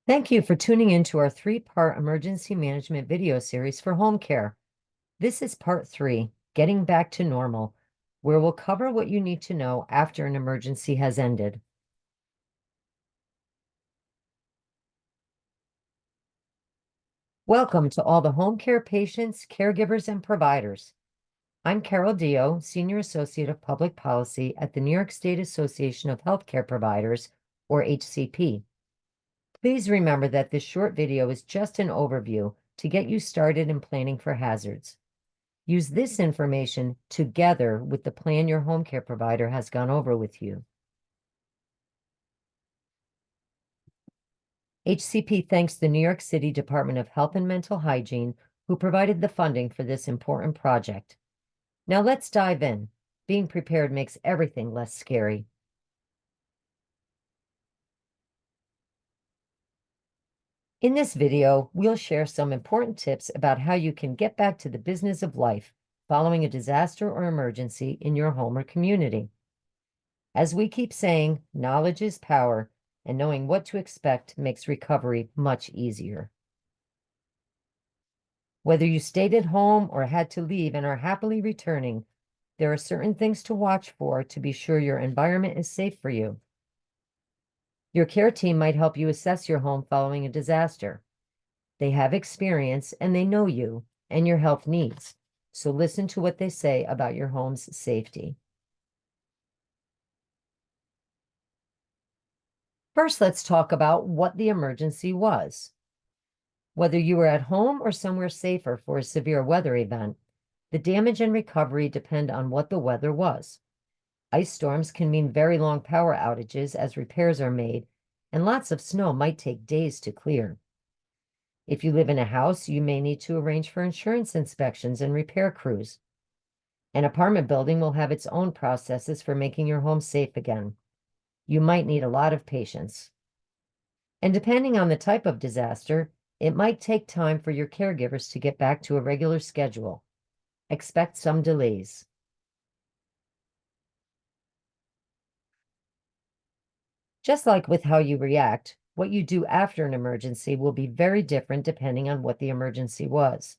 Thank you for tuning in to our three-part emergency management video series for home care. This is part 3, Getting Back to Normal, where we'll cover what you need to know after an emergency has ended. Welcome to all the home care patients, caregivers, and providers. I'm Carol Dio, Senior Associate of Public Policy at the New York State Association of Healthcare Providers, or HCP. Please remember that this short video is just an overview to get you started in planning for hazards. Use this information together with the plan your home care provider has gone over with you. HCP thanks the New York City Department of Health and Mental Hygiene, who provided the funding for this important project. Now let's dive in. Being prepared makes everything less scary. In this video, we'll share some important tips about how you can get back to the business of life following a disaster or emergency in your home or community. As we keep saying, knowledge is power, and knowing what to expect makes recovery much easier. Whether you stayed at home or had to leave and are happily returning, there are certain things to watch for to be sure your environment is safe for you. Your care team might help you assess your home following a disaster. They have experience and they know you and your health needs, so listen to what they say about your home's safety. First, let's talk about what the emergency was. Whether you were at home or somewhere safer for a severe weather event, the damage and recovery depend on what the weather was. Ice storms can mean very long power outages as repairs are made, and lots of snow might take days to clear. If you live in a house, you may need to arrange for insurance inspections and repair crews. An apartment building will have its own processes for making your home safe again. You might need a lot of patience. And depending on the type of disaster, it might take time for your caregivers to get back to a regular schedule. Expect some delays. Just like with how you react, what you do after an emergency will be very different depending on what the emergency was.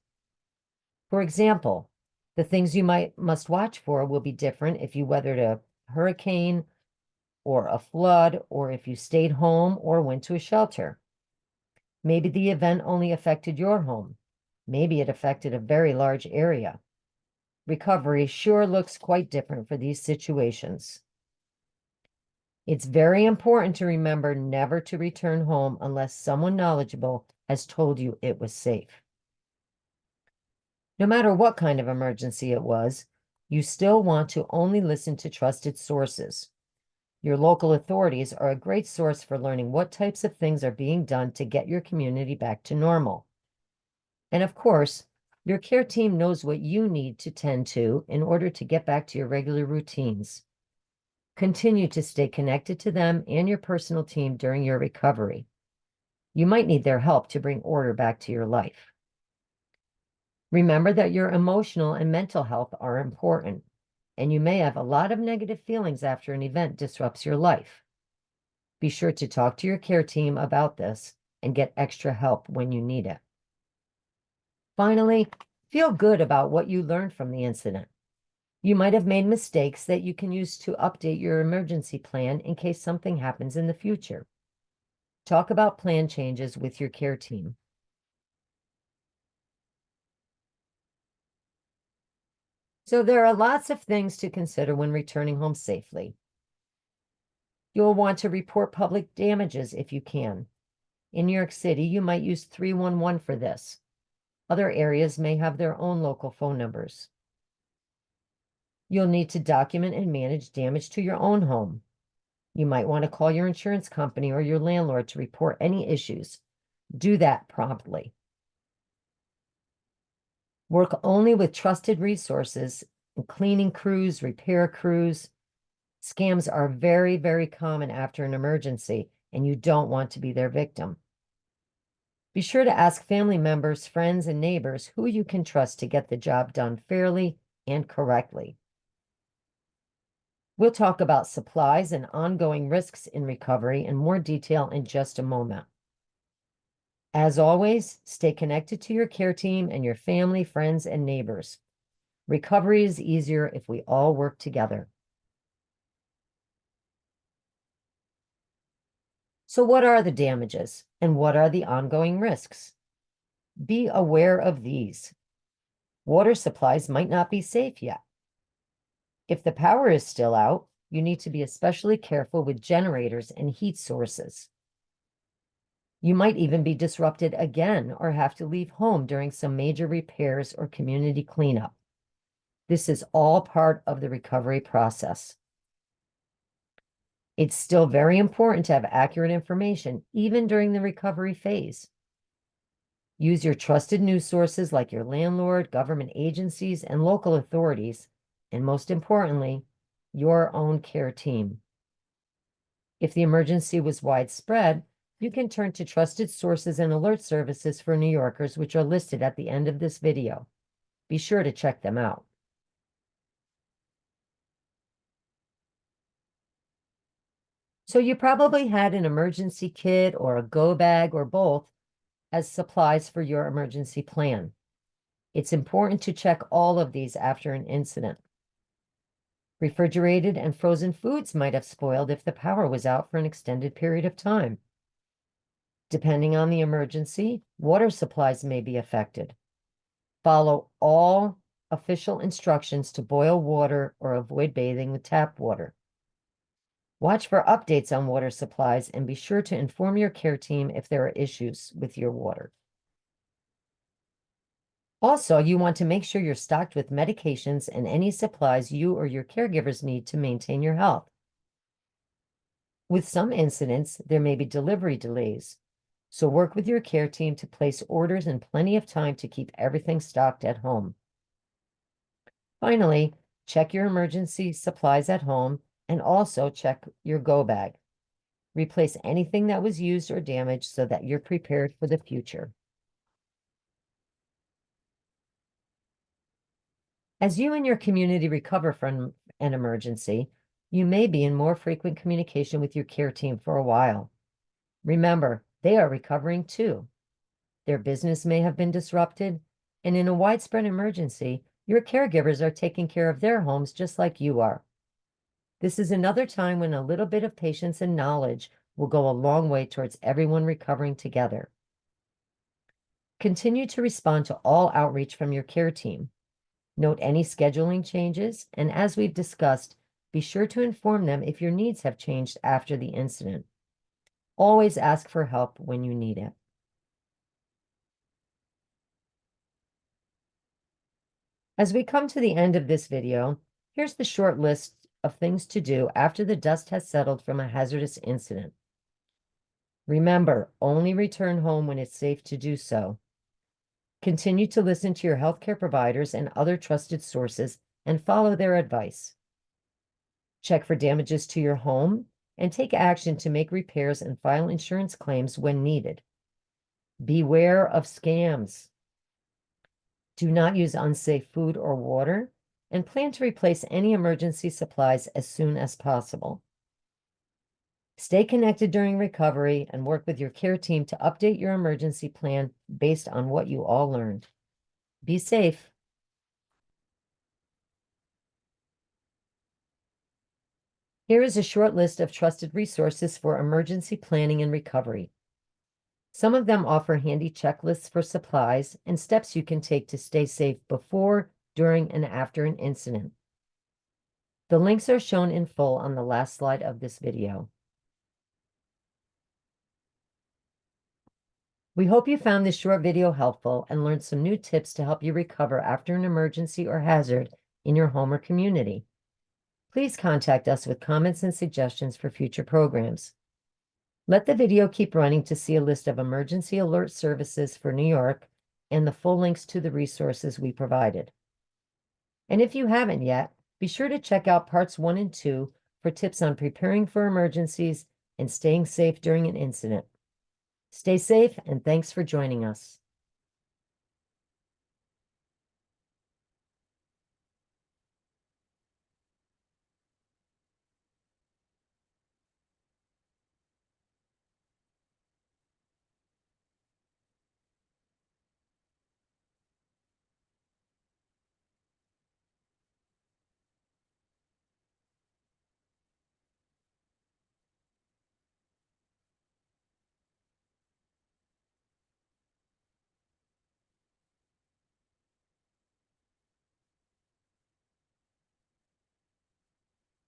For example, the things you must watch for will be different if you weathered a hurricane or a flood, or if you stayed home or went to a shelter. Maybe the event only affected your home. Maybe it affected a very large area. Recovery sure looks quite different for these situations. It's very important to remember never to return home unless someone knowledgeable has told you it was safe. No matter what kind of emergency it was, you still want to only listen to trusted sources. Your local authorities are a great source for learning what types of things are being done to get your community back to normal. And of course, your care team knows what you need to tend to in order to get back to your regular routines. Continue to stay connected to them and your personal team during your recovery. You might need their help to bring order back to your life. Remember that your emotional and mental health are important, and you may have a lot of negative feelings after an event disrupts your life. Be sure to talk to your care team about this and get extra help when you need it. Finally, feel good about what you learned from the incident. You might have made mistakes that you can use to update your emergency plan in case something happens in the future. Talk about plan changes with your care team. So there are lots of things to consider when returning home safely. You'll want to report public damages if you can. In New York City, you might use 311 for this. Other areas may have their own local phone numbers. You'll need to document and manage damage to your own home. You might want to call your insurance company or your landlord to report any issues. Do that promptly. Work only with trusted resources, cleaning crews, repair crews. Scams are very, very common after an emergency, and you don't want to be their victim. Be sure to ask family members, friends, and neighbors who you can trust to get the job done fairly and correctly. We'll talk about supplies and ongoing risks in recovery in more detail in just a moment. As always, stay connected to your care team and your family, friends, and neighbors. Recovery is easier if we all work together. So what are the damages and what are the ongoing risks? Be aware of these. Water supplies might not be safe yet. If the power is still out, you need to be especially careful with generators and heat sources. You might even be disrupted again or have to leave home during some major repairs or community cleanup. This is all part of the recovery process. It's still very important to have accurate information, even during the recovery phase. Use your trusted news sources like your landlord, government agencies, and local authorities, and most importantly, your own care team. If the emergency was widespread, you can turn to trusted sources and alert services for New Yorkers, which are listed at the end of this video. Be sure to check them out. So you probably had an emergency kit or a go bag or both as supplies for your emergency plan. It's important to check all of these after an incident. Refrigerated and frozen foods might have spoiled if the power was out for an extended period of time. Depending on the emergency, water supplies may be affected. Follow all official instructions to boil water or avoid bathing with tap water. Watch for updates on water supplies and be sure to inform your care team if there are issues with your water. Also, you want to make sure you're stocked with medications and any supplies you or your caregivers need to maintain your health. With some incidents, there may be delivery delays, so work with your care team to place orders in plenty of time to keep everything stocked at home. Finally, check your emergency supplies at home and also check your go bag. Replace anything that was used or damaged so that you're prepared for the future. As you and your community recover from an emergency, you may be in more frequent communication with your care team for a while. Remember, they are recovering too. Their business may have been disrupted, and in a widespread emergency, your caregivers are taking care of their homes just like you are. This is another time when a little bit of patience and knowledge will go a long way towards everyone recovering together. Continue to respond to all outreach from your care team. Note any scheduling changes, and as we've discussed, be sure to inform them if your needs have changed after the incident. Always ask for help when you need it. As we come to the end of this video, here's the short list of things to do after the dust has settled from a hazardous incident. Remember, only return home when it's safe to do so. Continue to listen to your healthcare providers and other trusted sources and follow their advice. Check for damages to your home and take action to make repairs and file insurance claims when needed. Beware of scams. Do not use unsafe food or water, and plan to replace any emergency supplies as soon as possible. Stay connected during recovery and work with your care team to update your emergency plan based on what you all learned. Be safe. Here is a short list of trusted resources for emergency planning and recovery. Some of them offer handy checklists for supplies and steps you can take to stay safe before, during, and after an incident. The links are shown in full on the last slide of this video. We hope you found this short video helpful and learned some new tips to help you recover after an emergency or hazard in your home or community. Please contact us with comments and suggestions for future programs. Let the video keep running to see a list of emergency alert services for New York and the full links to the resources we provided. And if you haven't yet, be sure to check out parts 1 and 2 for tips on preparing for emergencies and staying safe during an incident. Stay safe, and thanks for joining us.